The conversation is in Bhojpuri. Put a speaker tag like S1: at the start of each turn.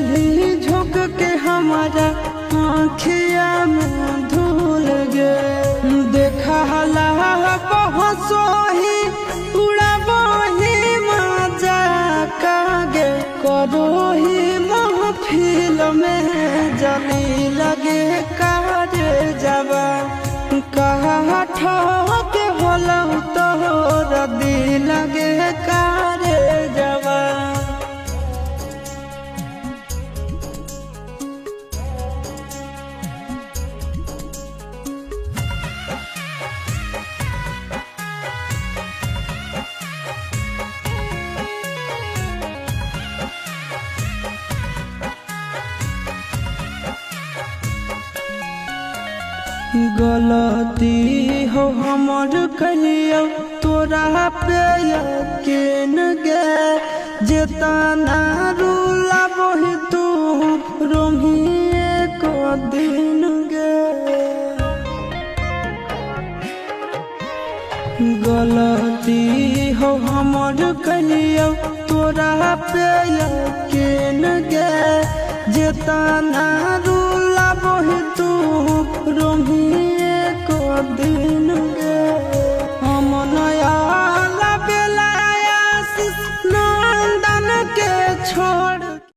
S1: देली झोंक के हमारा आँखिया में धूल गे देखा हला बहसोही उड़ाबही मजा कागे करोही महफिल में जली लगे कारे जवा कहा ठके होला तोहर दिल लगे कारे जवा। गलती हो हमर कहियो तोरा पे यकीन गे जेतना रूला बही तू रोहिए को दिन गे गलती हो हमर कहियो तोरा पे यकीन गे जेतना